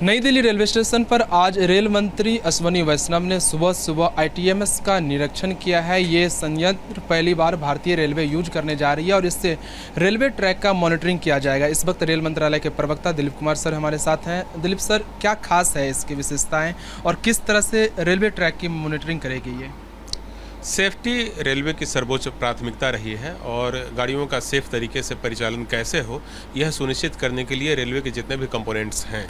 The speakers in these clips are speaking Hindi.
नई दिल्ली रेलवे स्टेशन पर आज रेल मंत्री अश्विनी वैष्णव ने सुबह सुबह आईटीएमएस का निरीक्षण किया है। ये संयंत्र पहली बार भारतीय रेलवे यूज करने जा रही है और इससे रेलवे ट्रैक का मॉनिटरिंग किया जाएगा। इस वक्त रेल मंत्रालय के प्रवक्ता दिलीप कुमार सर हमारे साथ हैं। दिलीप सर, क्या खास है इसकी विशेषताएं और किस तरह से रेलवे ट्रैक की मॉनिटरिंग करेगी ये? सेफ्टी रेलवे की सर्वोच्च प्राथमिकता रही है और गाड़ियों का सेफ तरीके से परिचालन कैसे हो यह सुनिश्चित करने के लिए रेलवे के जितने भी कंपोनेंट्स हैं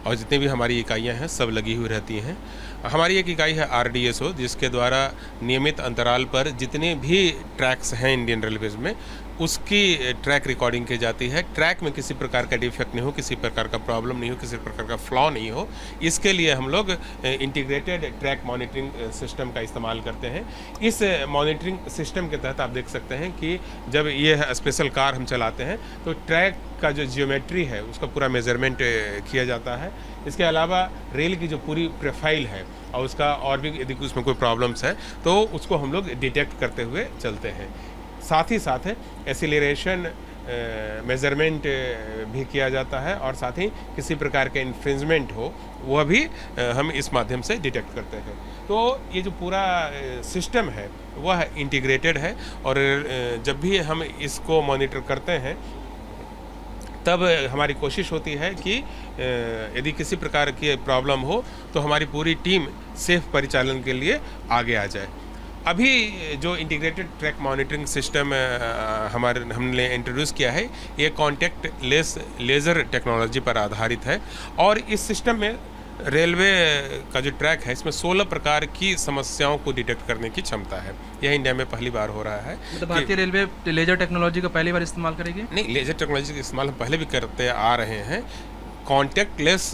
और जितनी भी हमारी इकाइयां हैं सब लगी हुई रहती हैं। हमारी एक इकाई है RDSO, जिसके द्वारा नियमित अंतराल पर जितने भी ट्रैक्स हैं इंडियन रेलवेज में उसकी ट्रैक रिकॉर्डिंग की जाती है। ट्रैक में किसी प्रकार का डिफेक्ट नहीं हो, किसी प्रकार का प्रॉब्लम नहीं हो, किसी प्रकार का फ्लॉ नहीं हो, इसके लिए हम लोग इंटीग्रेटेड ट्रैक मॉनिटरिंग सिस्टम का इस्तेमाल करते हैं। इस मॉनिटरिंग सिस्टम के तहत आप देख सकते हैं कि जब ये स्पेशल कार हम चलाते हैं तो ट्रैक का जो जियोमेट्री है उसका पूरा मेजरमेंट किया जाता है। इसके अलावा रेल की जो पूरी प्रोफाइल है और उसका और भी यदि उसमें कोई प्रॉब्लम्स है तो उसको हम लोग डिटेक्ट करते हुए चलते हैं। साथ ही साथ एक्सीलरेशन मेज़रमेंट भी किया जाता है और साथ ही किसी प्रकार के इन्फ्रिंजमेंट हो वह भी हम इस माध्यम से डिटेक्ट करते हैं। तो ये जो पूरा सिस्टम है वह इंटीग्रेटेड है और जब भी हम इसको मॉनिटर करते हैं तब हमारी कोशिश होती है कि यदि किसी प्रकार की प्रॉब्लम हो तो हमारी पूरी टीम सेफ परिचालन के लिए आगे आ जाए। अभी जो इंटीग्रेटेड ट्रैक मॉनिटरिंग सिस्टम हमने इंट्रोड्यूस किया है ये कॉन्टैक्ट लेस लेज़र टेक्नोलॉजी पर आधारित है और इस सिस्टम में रेलवे का जो ट्रैक है इसमें 16 प्रकार की समस्याओं को डिटेक्ट करने की क्षमता है। यह इंडिया में पहली बार हो रहा है। मतलब भारतीय रेलवे लेजर टेक्नोलॉजी का पहली बार इस्तेमाल करेगी? नहीं, लेजर टेक्नोलॉजी का इस्तेमाल हम पहले भी करते आ रहे हैं। कॉन्टैक्टलेस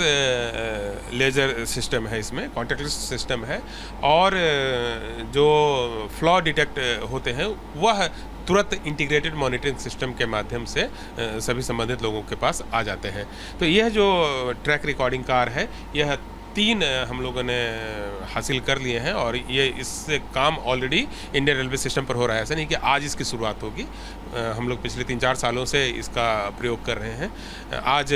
लेज़र सिस्टम है, इसमें कॉन्टैक्टलेस सिस्टम है और जो फ्लॉ डिटेक्ट होते हैं वह तुरंत इंटीग्रेटेड मॉनिटरिंग सिस्टम के माध्यम से सभी संबंधित लोगों के पास आ जाते हैं। तो यह जो ट्रैक रिकॉर्डिंग कार है यह 3 हम लोगों ने हासिल कर लिए हैं और ये इससे काम ऑलरेडी इंडियन रेलवे सिस्टम पर हो रहा है। ऐसा नहीं कि आज इसकी शुरुआत होगी, हम लोग पिछले 3-4 सालों से इसका प्रयोग कर रहे हैं। आज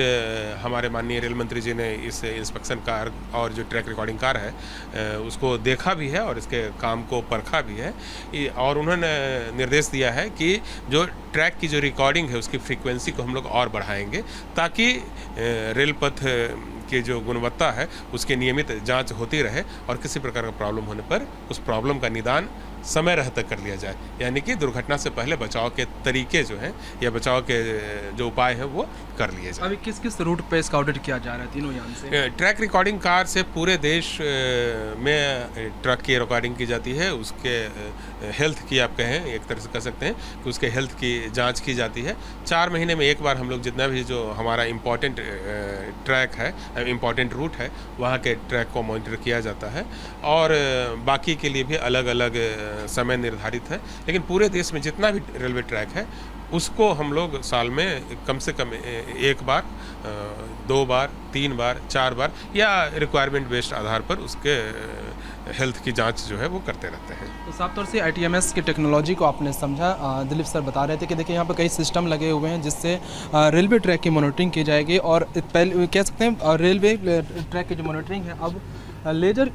हमारे माननीय रेल मंत्री जी ने इस इंस्पेक्शन कार और जो ट्रैक रिकॉर्डिंग कार है उसको देखा भी है और इसके काम को परखा भी है और उन्होंने निर्देश दिया है कि जो ट्रैक की जो रिकॉर्डिंग है उसकी फ्रीक्वेंसी को हम लोग और बढ़ाएंगे ताकि रेल पथ की जो गुणवत्ता है उसकी नियमित जांच होती रहे और किसी प्रकार का प्रॉब्लम होने पर उस प्रॉब्लम का निदान समय रहते कर लिया जाए। यानी कि दुर्घटना से पहले बचाव के तरीके जो हैं या बचाव के जो उपाय हैं वो कर लिए जाए। अभी किस किस रूट पे इसका ऑडिट किया जा रहा है तीनों यान से? ट्रैक रिकॉर्डिंग कार से पूरे देश में ट्रक की रिकॉर्डिंग की जाती है। उसके हेल्थ की आप कहें एक तरह से कह सकते हैं कि उसके हेल्थ की जांच की जाती है। 4 महीने में एक बार हम लोग जितना भी जो हमारा इम्पॉर्टेंट ट्रैक है, इम्पॉर्टेंट रूट है, वहाँ के ट्रैक को मॉनिटर किया जाता है और बाकी के लिए भी अलग अलग समय निर्धारित है। लेकिन पूरे देश में जितना भी रेलवे ट्रैक है उसको हम लोग साल में कम से कम 1 बार, 2 बार, 3 बार, 4 बार या रिक्वायरमेंट बेस्ड आधार पर उसके हेल्थ की जांच जो है वो करते रहते हैं। तो साफ तौर से ITMS की टेक्नोलॉजी को आपने समझा। दिलीप सर बता रहे थे कि देखिए यहाँ पर कई सिस्टम लगे हुए हैं जिससे रेलवे ट्रैक की मॉनिटरिंग की जाएगी और पहले कह सकते हैं रेलवे ट्रैक की जो मॉनिटरिंग है अब लेजर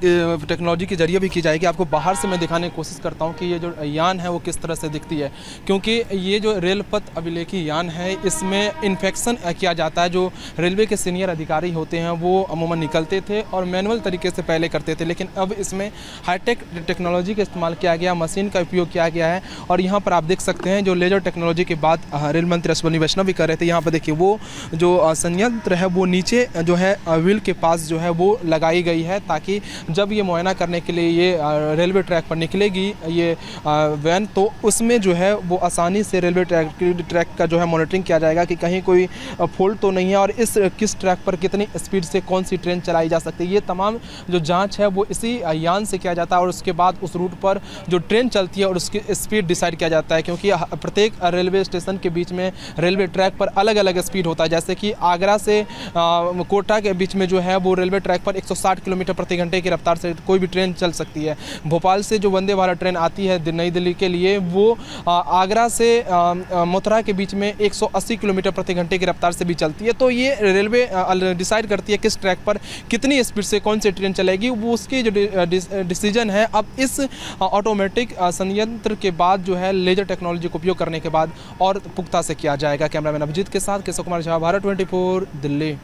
टेक्नोलॉजी के जरिए भी की जाएगी। आपको बाहर से मैं दिखाने की कोशिश करता हूँ कि ये जो यान है वो किस तरह से दिखती है, क्योंकि ये जो रेल पथ अभिलेखी यान है इसमें इन्फेक्शन किया जाता है। जो रेलवे के सीनियर अधिकारी होते हैं वो अमूमन निकलते थे और मैनुअल तरीके से पहले करते थे, लेकिन अब इसमें हाईटेक टेक्नोलॉजी का इस्तेमाल किया गया, मशीन का उपयोग किया गया है। और यहाँ पर आप देख सकते हैं जो लेजर टेक्नोलॉजी की बात रेल मंत्री अश्विनी वैष्णव भी कर रहे थे। यहाँ पर देखिए वो जो संयंत्र है वो नीचे जो है व्हील के पास जो है वो लगाई गई है ताकि जब ये मुआयना करने के लिए ये रेलवे ट्रैक पर निकलेगी ये वैन तो उसमें जो है वो आसानी से रेलवे ट्रैक का जो है मॉनिटरिंग किया जाएगा कि कहीं कोई फॉल्ट तो नहीं है और इस किस ट्रैक पर कितनी स्पीड से कौन सी ट्रेन चलाई जा सकती है। ये तमाम जो जांच है वो इसी यान से किया जाता है और उसके बाद उस रूट पर जो ट्रेन चलती है और उसकी स्पीड डिसाइड किया जाता है, क्योंकि प्रत्येक रेलवे स्टेशन के बीच में रेलवे ट्रैक पर अलग अलग स्पीड होता है। जैसे कि आगरा से कोटा के बीच में जो है वो रेलवे ट्रैक पर 160 किलोमीटर प्रति घंटे की रफ्तार से कोई भी ट्रेन चल सकती है। भोपाल से जो वंदे भारत ट्रेन आती है नई दिल्ली के लिए, वो आगरा से मथुरा के बीच में 180 किलोमीटर प्रति घंटे की रफ्तार से भी चलती है। तो ये रेलवे डिसाइड करती है किस ट्रैक पर कितनी स्पीड से कौन सी ट्रेन चलेगी, वो उसकी जो डिसीजन है अब इस ऑटोमेटिक संयंत्र के बाद जो है लेजर टेक्नोलॉजी का उपयोग करने के बाद और पुख्ता से किया जाएगा। कैमरामैन अभिजीत के साथ केशव कुमार झा, भारत 24 दिल्ली।